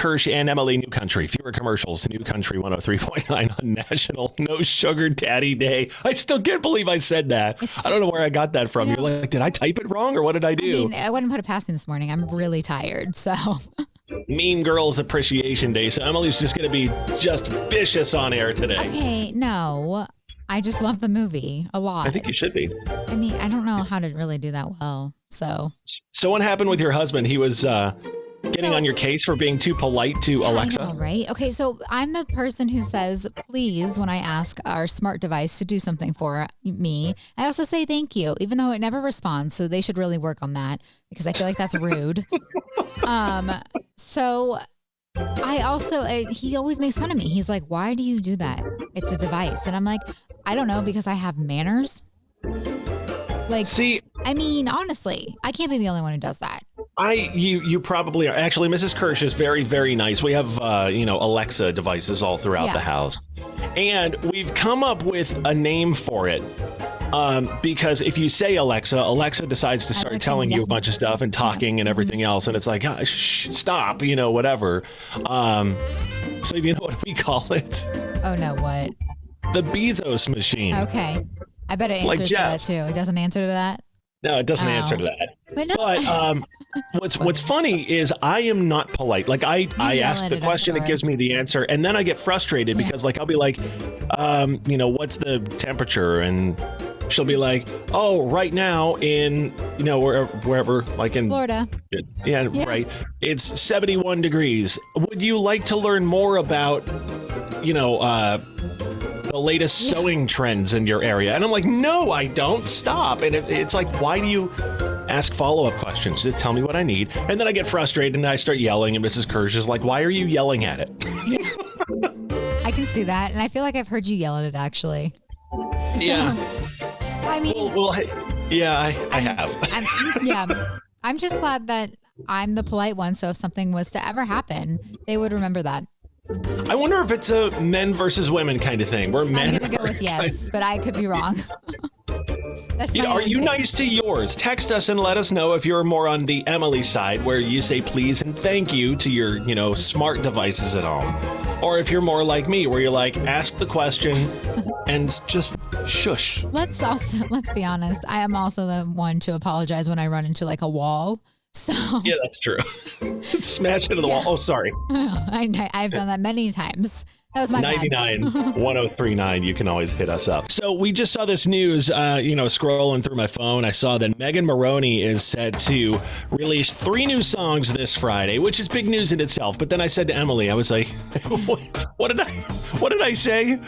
Kirsch and Emily, New Country. Fewer commercials. New Country 103.9 on National No Sugar Daddy Day. I still can't believe I said that. I don't know where I got that from. You're like, did I type it wrong or what did I do? I mean, I wouldn't put it past me this morning. I'm really tired, so. Mean Girls Appreciation Day. So Emily's just going to be just vicious on air today. Okay, no. I just love the movie a lot. I think you should be. I mean, I don't know how to really do that well, so. So what happened with your husband? He was getting on your case for being too polite to Alexa? I know, right? Okay, so I'm the person who says, please, when I ask our smart device to do something for me. I also say thank you, even though it never responds. So they should really work on that because I feel like that's rude. So I also, he always makes fun of me. He's like, why do you do that? It's a device. And I'm like, I don't know, because I have manners. Like, see, I mean, honestly, I can't be the only one who does that. You probably are. Actually, Mrs. Kirsch is very, very nice. We have, Alexa devices all throughout the house. And we've come up with a name for it. Because if you say Alexa decides to start telling you a bunch of stuff and talking and everything else. And it's like, stop, whatever. So you know what we call it? Oh, no, what? The Bezos machine. Okay. I bet it answers to that, too. It doesn't answer to that? No, it doesn't answer to that. But no. What's funny is I am not polite. Like I ask the question, it gives me the answer, and then I get frustrated because like I'll be like, what's the temperature? And she'll be like, oh, right now in wherever, like in Florida. Yeah, right. It's 71 degrees. Would you like to learn more about the latest sewing trends in your area? And I'm like, no, I don't. Stop. And it's like, why do you ask follow-up questions? Just tell me what I need. And then I get frustrated and I start yelling, and Mrs. Kirsch is like, why are you yelling at it? I can see that. And I feel like I've heard you yell at it, actually. Yeah. I mean, I have. I'm just glad that I'm the polite one. So if something was to ever happen, they would remember that. I wonder if it's a men versus women kind of thing. Where men. I'm going to go with yes, but I could be wrong. Are you nice to yours? Text us and let us know if you're more on the Emily side, where you say please and thank you to your, smart devices at home. Or if you're more like me, where you're like, ask the question and just shush. Let's be honest. I am also the one to apologize when I run into like a wall. So yeah, that's true. Smash into the wall. Oh, sorry. I've done that many times. That was my 99-1039. You can always hit us up. So we just saw this news, scrolling through my phone. I saw that Megan Maroney is set to release 3 new songs this Friday, which is big news in itself. But then I said to Emily, I was like, what did I say?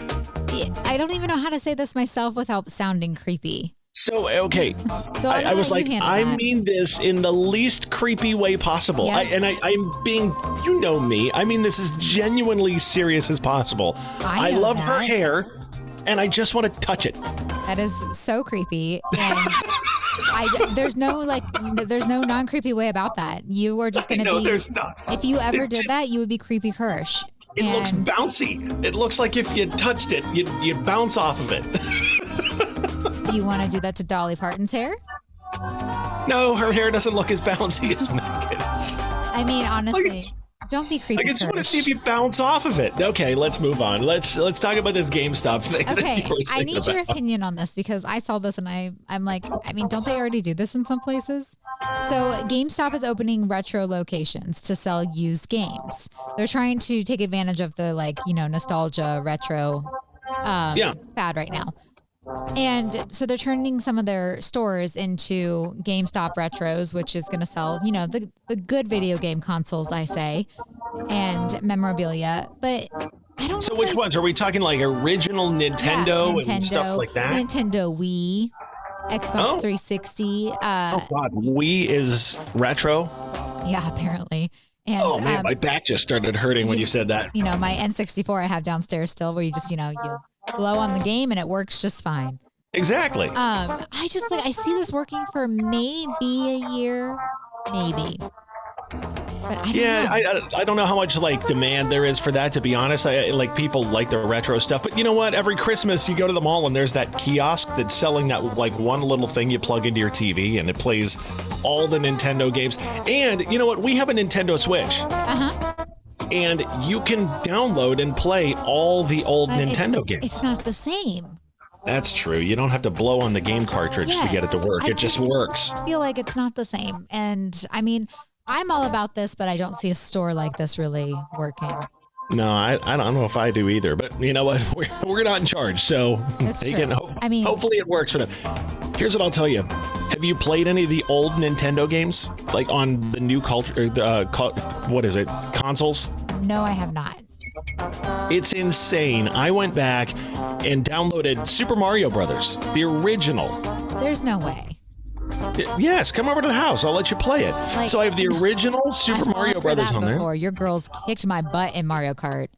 I don't even know how to say this myself without sounding creepy. So, okay. So I was like, I mean this in the least creepy way possible. Yeah. I'm being, you know me. I mean this as genuinely serious as possible. I love her hair, and I just want to touch it. That is so creepy. And there's no non-creepy way about that. You were just going to be. No, there's not. If you ever did that, you would be creepy Kirsch. It looks bouncy. It looks like if you touched it, you'd bounce off of it. Do you want to do that to Dolly Parton's hair? No, her hair doesn't look as bouncy as Megan's. I mean, honestly, don't be creepy. I just want to see if you bounce off of it. Okay, let's move on. Let's talk about this GameStop thing. Okay, I need your opinion on this because I saw this and I'm like, I mean, don't they already do this in some places? So GameStop is opening retro locations to sell used games. They're trying to take advantage of the nostalgia retro fad right now. And so they're turning some of their stores into GameStop Retros, which is going to sell, the good video game consoles, I say, and memorabilia. But I don't know. So which ones? Are we talking like original Nintendo and stuff like that? Nintendo Wii, Xbox 360. Oh, God. Wii is retro? Yeah, apparently. And, oh, man, my back just started hurting when you said that. My N64 I have downstairs still where you just, you blow on the game and it works just fine. Exactly. I just I see this working for maybe a year, maybe. But I don't know. I don't know how much demand there is for that, to be honest. People like the retro stuff, but you know what? Every Christmas you go to the mall and there's that kiosk that's selling that one little thing you plug into your TV and it plays all the Nintendo games. And you know what? We have a Nintendo Switch. and you can download and play all the old But Nintendo games. It's not the same. That's true. You don't have to blow on the game cartridge to get it to work. It just works. I feel like it's not the same. And I mean, I'm all about this, but I don't see a store like this really working. No, I don't know if I do either. But you know what? We're not in charge, so That's true. hopefully it works for them. Here's what I'll tell you. Have you played any of the old Nintendo games, like on the new consoles? No, I have not. It's insane. I went back and downloaded Super Mario Brothers, the original. There's no way. Yes, come over to the house. I'll let you play it. So I have the original Super Mario Brothers on there. Your girls kicked my butt in Mario Kart.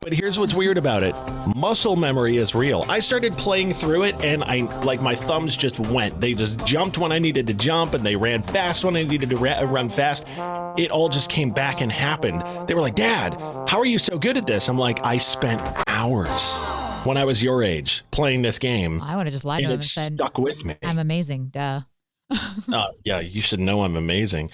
But here's what's weird about it. Muscle memory is real. I started playing through it and my thumbs just went. They just jumped when I needed to jump and they ran fast when I needed to run fast. It all just came back and happened. They were like, Dad, how are you so good at this? I'm like, I spent hours when I was your age playing this game. I would have just lied to them and said, stuck with me. I'm amazing. Duh. Yeah, you should know I'm amazing.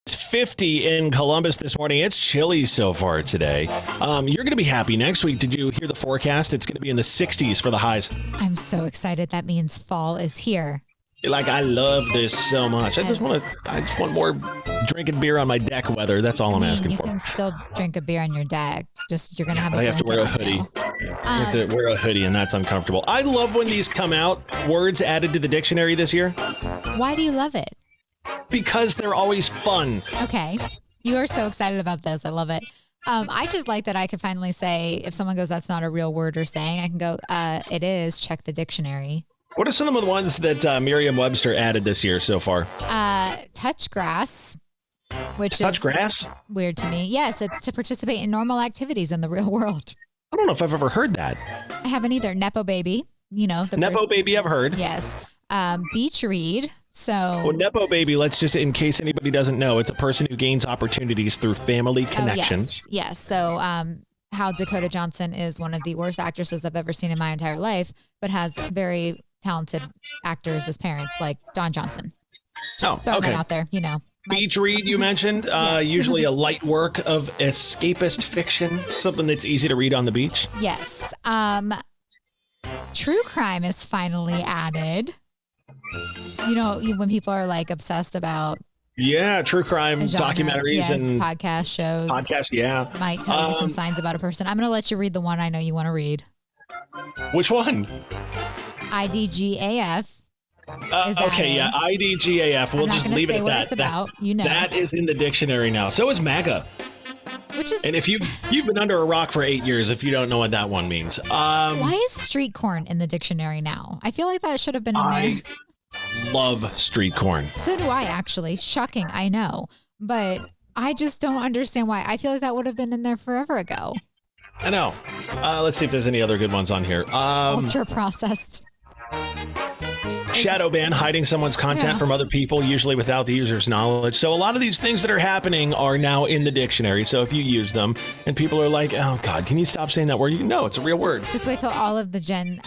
It's 50 in Columbus this morning. It's chilly so far today. You're going to be happy next week. Did you hear the forecast? It's going to be in the 60s for the highs. I'm so excited. That means fall is here. Like, I love this so much. I just want more drinking beer on my deck weather. That's all I'm asking for. You can still drink a beer on your deck. Just you're going to have I have to wear a hoodie. I have to wear a hoodie, and that's uncomfortable. I love when these come out, words added to the dictionary this year. Why do you love it? Because they're always fun. Okay. You are so excited about this. I love it. I just like that I could finally say, if someone goes, that's not a real word or saying, I can go, it is, check the dictionary. What are some of the ones that Merriam-Webster added this year so far? Touch grass, which touch is grass? Weird to me. Yes, it's to participate in normal activities in the real world. I don't know if I've ever heard that. I haven't either. Nepo baby, Nepo baby I've heard. Yes. Beach read. Well, Nepo baby, let's just, in case anybody doesn't know, it's a person who gains opportunities through family connections. Yes. So how Dakota Johnson is one of the worst actresses I've ever seen in my entire life, but has very talented actors as parents, like Don Johnson. Just throwing that out there, Beach read, you mentioned, Yes. usually a light work of escapist fiction, something that's easy to read on the beach. Yes. True crime is finally added. When people are like obsessed about true crime documentaries and podcast shows. Might tell you some signs about a person. I'm going to let you read the one I know you want to read. Which one? IDGAF. IDGAF. We'll just leave it at that. It's about. That is in the dictionary now. So is MAGA. And if you've been under a rock for 8 years, if you don't know what that one means. Why is street corn in the dictionary now? I feel like that should have been in there. Love street corn. So do I, actually. Shocking, I know. But I just don't understand why. I feel like that would have been in there forever ago. I know. Let's see if there's any other good ones on here. Ultra processed. Shadow ban, hiding someone's content from other people, usually without the user's knowledge. So a lot of these things that are happening are now in the dictionary. So if you use them and people are like, oh, God, can you stop saying that word? No, it's a real word. Just wait till all of the Gen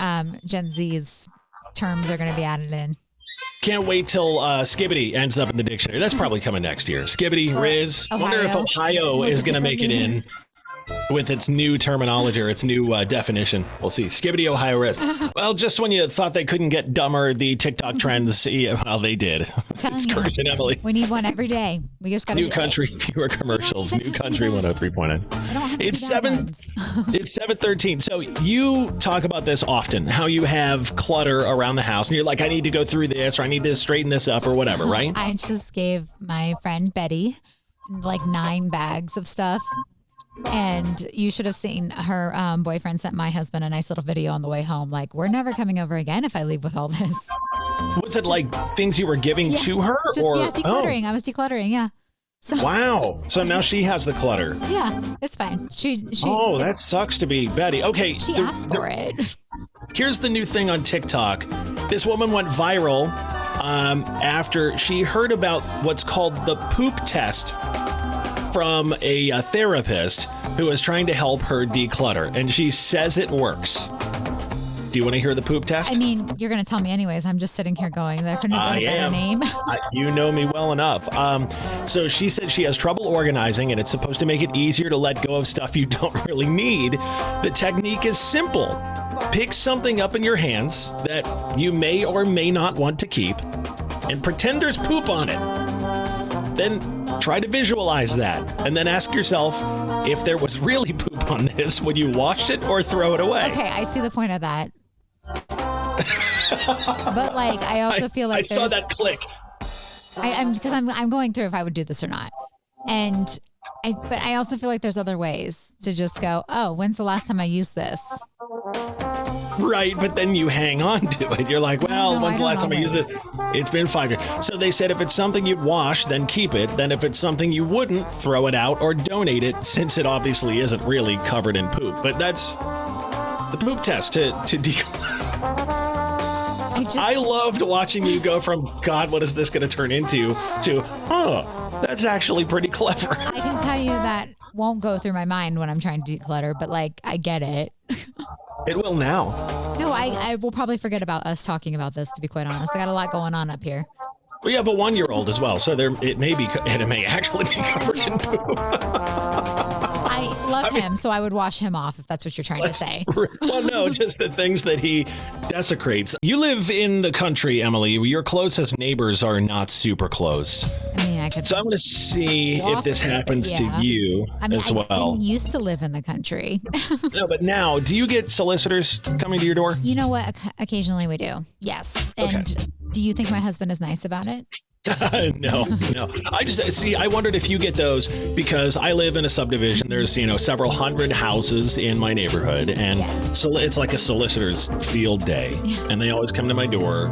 Z's terms are going to be added in. Can't wait till skibbity ends up in the dictionary. That's probably coming next year. Skibbity, Riz. I wonder if Ohio is going to make it in with its new terminology or its new definition. We'll see. Skibbity, Ohio, Riz. Well, just when you thought they couldn't get dumber, the TikTok trends, well, they did. It's Kirsch and Emyle. We need one every day. We just got New country, fewer commercials. New country 103.9. It's 7:13. So you talk about this often, how you have clutter around the house and you're like, I need to go through this or I need to straighten this up or whatever, right? I just gave my friend Betty like 9 bags of stuff. And you should have seen her boyfriend sent my husband a nice little video on the way home. Like, we're never coming over again if I leave with all this. Was it like things you were giving to her? Decluttering. I was decluttering. Yeah. So, wow. So now she has the clutter. Yeah, it's fine. That sucks to be Betty. Okay. She asked for it. Here's the new thing on TikTok. This woman went viral after she heard about what's called the poop test from a therapist who is trying to help her declutter, and she says it works. Do you want to hear the poop test? I mean, you're going to tell me anyways. I'm just sitting here going, there couldn't have been a better name. You know me well enough. So she said she has trouble organizing, and it's supposed to make it easier to let go of stuff you don't really need. The technique is simple. Pick something up in your hands that you may or may not want to keep and pretend there's poop on it. Then try to visualize that and then ask yourself, if there was really poop on this, would you wash it or throw it away? Okay, I see the point of that. But like, I also feel like I saw that click. I'm going through if I would do this or not. But I also feel like there's other ways to just go, oh, when's the last time I used this? Right, but then you hang on to it. You're like, well, when's the last time I used this? It's been 5 years. So they said if it's something you'd wash, then keep it. Then if it's something you wouldn't, throw it out or donate it, since it obviously isn't really covered in poop. But that's the poop test to I loved watching you go from, God, what is this going to turn into, to, that's actually pretty clever. I can tell you that won't go through my mind when I'm trying to declutter, but like, I get it. It will now. No, I will probably forget about us talking about this, to be quite honest. I got a lot going on up here. We have a 1-year-old as well, so it may actually be covered in poop. I love him, so I would wash him off if that's what you're trying to say. Well, no, just the things that he desecrates. You live in the country, Emily. Your closest neighbors are not super close. I mean, I could. So I'm going to see if this happens to you as well. I didn't used to live in the country. No, but now, do you get solicitors coming to your door? You know what? Occasionally we do. Yes. And do you think my husband is nice about it? No. I wondered if you get those, because I live in a subdivision. There's, several hundred houses in my neighborhood, and so it's like a solicitor's field day, and they always come to my door.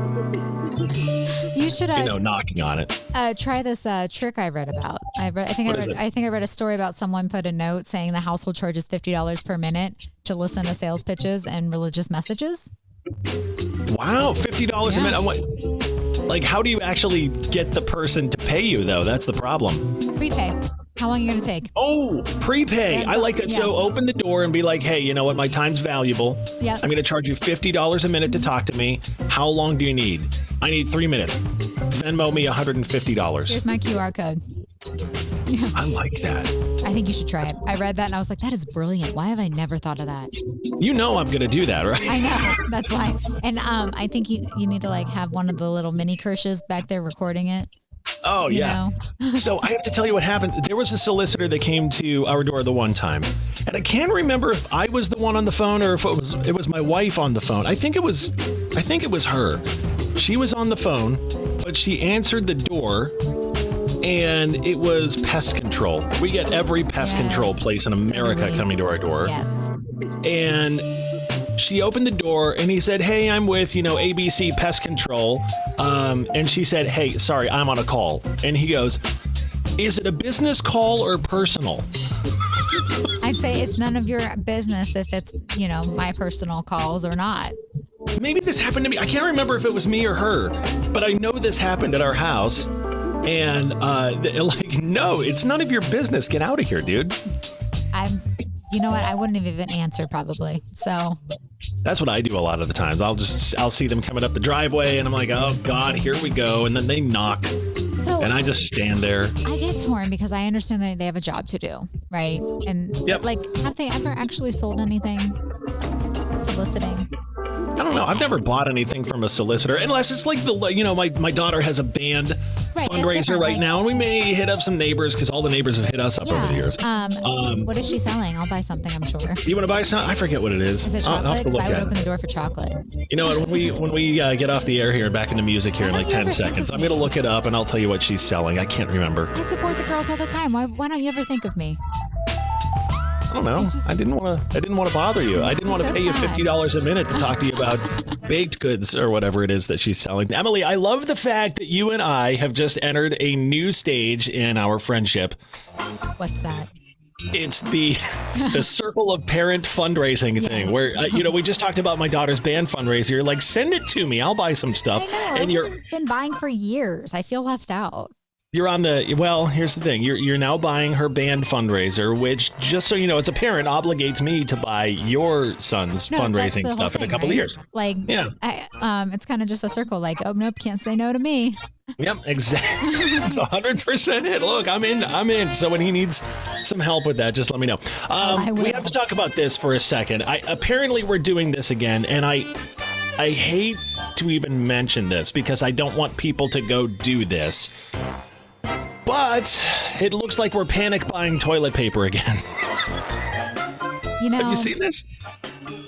You should, knocking on it. Try this trick I read about. I think I read a story about someone put a note saying the household charges $50 per minute to listen to sales pitches and religious messages. Wow, $50 a minute. Like, how do you actually get the person to pay you, though? That's the problem. Prepay. How long are you going to take? Oh, prepay. I like that. Yeah. So open the door and be like, hey, you know what? My time's valuable. Yep. I'm going to charge you $50 a minute to talk to me. How long do you need? I need 3 minutes. Venmo me $150. Here's my QR code. I like that. I think you should try it. I read that and I was like, that is brilliant. Why have I never thought of that? You know I'm going to do that, right? I know. That's why. And I think you need to like have one of the little mini Kirsches back there recording it. Oh, yeah. So I have to tell you what happened. There was a solicitor that came to our door the one time, and I can't remember if I was the one on the phone or if it was my wife on the phone. I think it was her. She was on the phone, but she answered the door, and it was pest control. We get every pest control place in America coming to our door. Yes. And she opened the door and he said, hey, I'm with, ABC Pest Control. And she said, hey, sorry, I'm on a call. And he goes, is it a business call or personal? I'd say it's none of your business if it's, my personal calls or not. Maybe this happened to me. I can't remember if it was me or her, but I know this happened at our house. And no, it's none of your business. Get out of here, dude. You know what? I wouldn't have even answered probably. So that's what I do a lot of the times. I'll see them coming up the driveway and I'm like, oh God, here we go. And then they knock and I just stand there. I get torn because I understand that they have a job to do. Right. And have they ever actually sold anything soliciting? I don't know. I've never bought anything from a solicitor unless it's like my daughter has a band fundraiser right now, and we may hit up some neighbors because all the neighbors have hit us up over the years. What is she selling? I'll buy something, I'm sure. You want to buy something? I forget what it is. Is it chocolate? Because I would open the door for chocolate. You know what? When we get off the air here and back into music here in like 10 seconds, I'm going to look it up and I'll tell you what she's selling. I can't remember. I support the girls all the time. Why don't you ever think of me? I don't know. I didn't want to bother you. I didn't want to pay you $50 a minute to talk to you about baked goods or whatever it is that she's selling. Emily, I love the fact that you and I have just entered a new stage in our friendship. What's that? It's the circle of parent fundraising thing where, we just talked about my daughter's band fundraiser. You're like, send it to me. I'll buy some stuff. I know. I've been buying for years. I feel left out. You're on the, well, here's the thing. You're now buying her band fundraiser, which, just so you know, as a parent, obligates me to buy your son's fundraising stuff in a couple of years. Like, yeah. It's kind of just a circle. Like, oh, nope, can't say no to me. Yep, exactly. It's 100% it. Look, I'm in. So when he needs some help with that, just let me know. We have to talk about this for a second. Apparently we're doing this again, and I hate to even mention this because I don't want people to go do this. But it looks like we're panic buying toilet paper again. You know, have you seen this?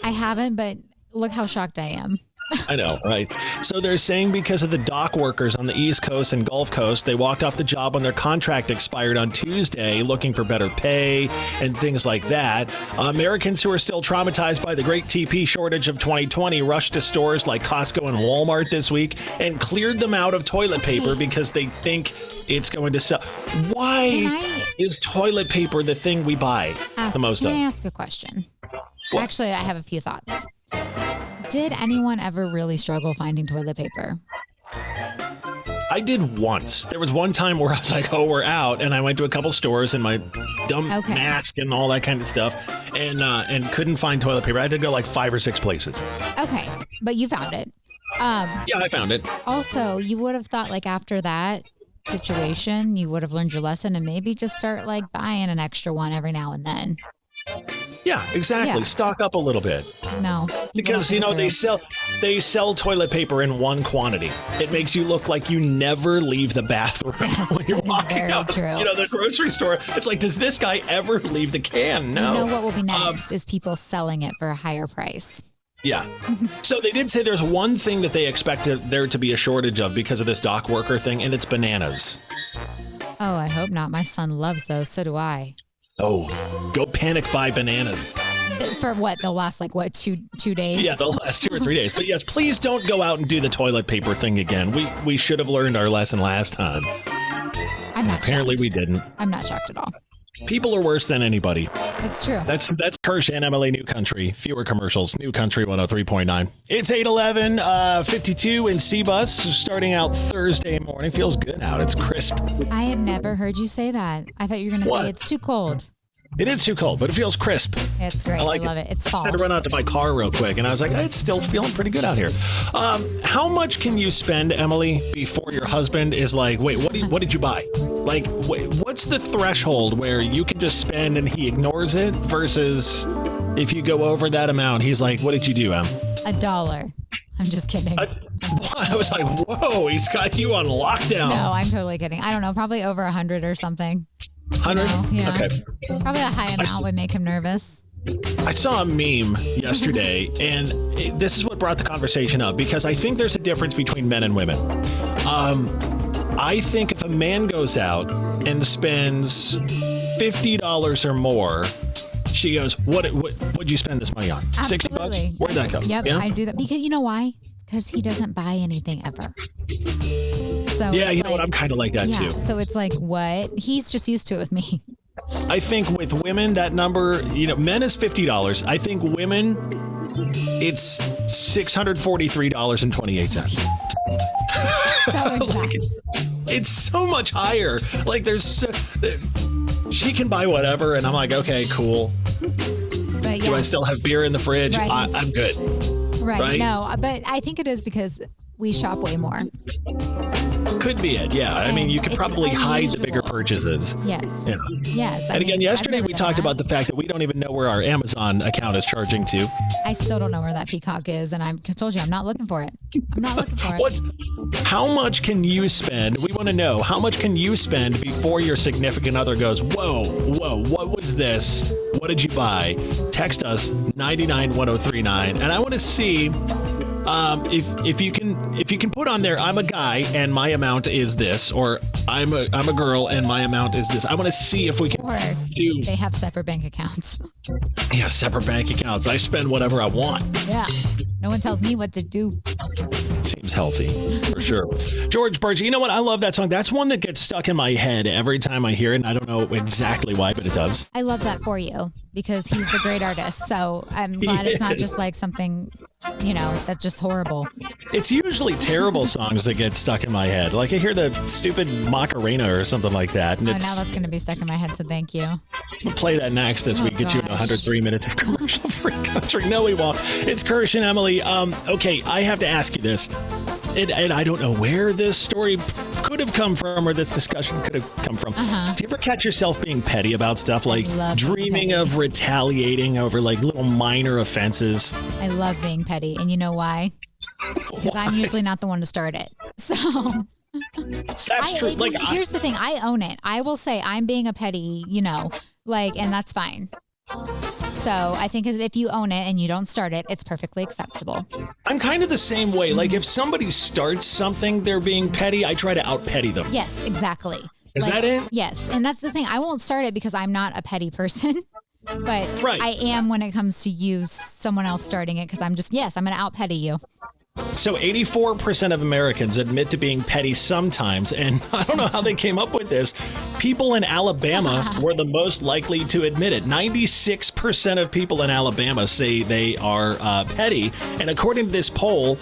I haven't, but look how shocked I am. I know, right? So they're saying because of the dock workers on the East Coast and Gulf Coast, they walked off the job when their contract expired on Tuesday, looking for better pay and things like that. Americans who are still traumatized by the great TP shortage of 2020 rushed to stores like Costco and Walmart this week and cleared them out of toilet paper because they think it's going to sell. Why is toilet paper the thing we buy the most of? Can I ask a question? What? Actually, I have a few thoughts. Did anyone ever really struggle finding toilet paper? I did once. There was one time where I was like, oh, we're out. And I went to a couple stores in my dumb mask and all that kind of stuff and couldn't find toilet paper. I had to go like 5 or 6 places. Okay. But you found it. Yeah, I found it. Also, you would have thought like after that situation, you would have learned your lesson and maybe just start like buying an extra one every now and then. Yeah, exactly. Yeah. Stock up a little bit. No. Because, you know, they sell toilet paper in one quantity. It makes you look like you never leave the bathroom when you're walking out. True. You know, the grocery store. It's like, does this guy ever leave the can? No. You know what will be next is people selling it for a higher price. Yeah. So they did say there's one thing that they expected there to be a shortage of because of this dock worker thing, and it's bananas. Oh, I hope not. My son loves those. So do I. Oh, go panic buy bananas. For what? The last, 2 days? Yeah, the last 2 or 3 days. But yes, please don't go out and do the toilet paper thing again. We should have learned our lesson last time. I'm not Apparently shocked. We didn't. I'm not shocked at all. People are worse than anybody. That's true. That's Kirsch Emyle New Country. Fewer commercials. New Country 103.9. It's 8:11, 52 in C-Bus, starting out Thursday morning. Feels good out. It's crisp. I had never heard you say that. I thought you were going to say it's too cold. It is too cold, but it feels crisp. It's great. I love it. It's fall. I had to run out to my car real quick, and I was like, it's still feeling pretty good out here. How much can you spend, Emily, before your husband is like, wait, what did you buy? Like, what's the threshold where you can just spend and he ignores it versus if you go over that amount, he's like, what did you do, Em? $1. I'm just kidding. I was like, whoa, he's got you on lockdown. No, I'm totally kidding. I don't know, probably over 100 or something. 100? Yeah. Okay. Probably a high amount would make him nervous. I saw a meme yesterday, and this is what brought the conversation up, because I think there's a difference between men and women. I think if a man goes out and spends $50 or more, she goes, what'd you spend this money on? Absolutely. $60? Where'd that go? Yep, yeah? I do that. Because you know why? Because he doesn't buy anything ever. So yeah, you know what? I'm kind of like that too. So it's like, what? He's just used to it with me. I think with women, that number, men is $50. I think women, it's $643.28. So exact. It's so much higher. Like she can buy whatever, and I'm like, okay, cool. But do I still have beer in the fridge? Right. I'm good. Right. No, but I think it is because we shop way more. Could be it, yeah. I mean, you could probably hide the bigger purchases. Yes. Yeah. Yes. And again, yesterday we talked about the fact that we don't even know where our Amazon account is charging to. I still don't know where that peacock is, and I told you I'm not looking for it. I'm not looking for it. How much can you spend? We want to know, how much can you spend before your significant other goes, whoa, what was this? What did you buy? Text us 99103.9, and I want to see if you can put on there, I'm a guy and my amount is this, or I'm a girl and my amount is this. I want to see if we can do. They have separate bank accounts. Yeah, separate bank accounts. I spend whatever I want. Yeah. No one tells me what to do. Seems healthy, for sure. George Burgess, you know what? I love that song. That's one that gets stuck in my head every time I hear it, and I don't know exactly why, but it does. I love that for you because he's a great artist. So I'm glad it's not just like something that's just horrible. It's usually terrible songs that get stuck in my head. Like I hear the stupid Macarena or something like that. And now that's going to be stuck in my head, so thank you. We'll play that next as we get you in 103 minutes of commercial-free country. No, we won't. It's Kirsch and Emily. Okay, I have to ask you this. And I don't know where this story could have come from or this discussion could have come from. Do you ever catch yourself being petty about stuff, like dreaming of retaliating over like little minor offenses? I love being petty. And you know why? Because I'm usually not the one to start it. So that's true. Here's the thing. I own it. I will say I'm being a petty, and that's fine. So I think if you own it and you don't start it, it's perfectly acceptable. I'm kind of the same way. Like if somebody starts something, they're being petty, I try to out-petty them. Yes, exactly. Is that it? Yes. And that's the thing. I won't start it because I'm not a petty person. But I am when it comes to someone else starting it because I'm going to out-petty you. So 84% of Americans admit to being petty sometimes, and I don't know how they came up with this. People in Alabama were the most likely to admit it. 96% of people in Alabama say they are petty, and according to this poll,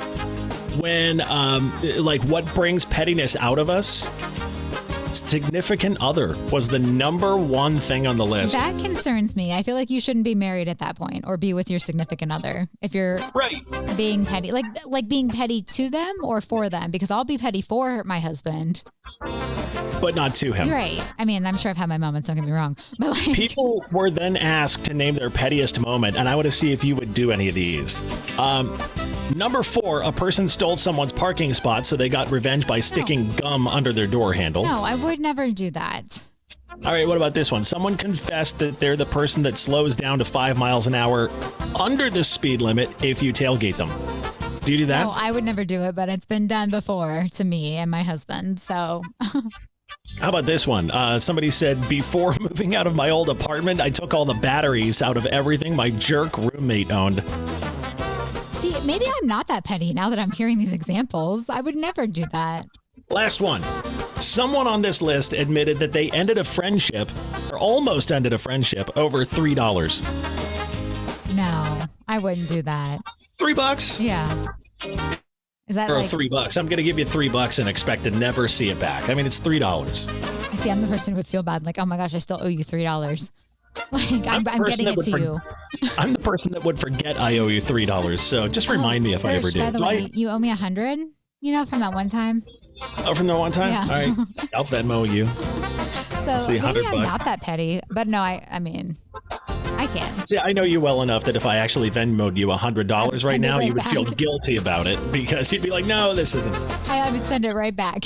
when what brings pettiness out of us? Significant other was the number one thing on the list. That concerns me. I feel like you shouldn't be married at that point or be with your significant other if you're being petty. Like being petty to them or for them, because I'll be petty for my husband. But not to him. Right. I mean, I'm sure I've had my moments, don't get me wrong. But people were then asked to name their pettiest moment, and I want to see if you would do any of these. Number 4, a person stole someone's parking spot, so they got revenge by sticking gum under their door handle. No, I would never do that. All right, what about this one? Someone confessed that they're the person that slows down to 5 miles an hour under the speed limit if you tailgate them. Do you do that? No, I would never do it, but it's been done before to me and my husband, so... How about this one? Somebody said, before moving out of my old apartment, I took all the batteries out of everything my jerk roommate owned. See, maybe I'm not that petty now that I'm hearing these examples. I would never do that. Last one. Someone on this list admitted that they ended a friendship, or almost ended a friendship, over $3. No, I wouldn't do that. $3? Yeah. Is that or $3? I'm going to give you $3 and expect to never see it back. I mean, it's $3. I see. I'm the person who would feel bad. Like, oh my gosh, I still owe you $3. Like, I'm getting it to you. I'm the person that would forget I owe you $3. So just remind me if I ever do. By the way, you owe me $100. From that one time. Oh, from that one time? Yeah. All right. I'll Venmo you. So maybe I'm not that petty, but no, I mean, I can. See, I know you well enough that if I actually Venmo'd you $100 right now, you would feel guilty about it because you'd be like, no, this isn't. I would send it right back.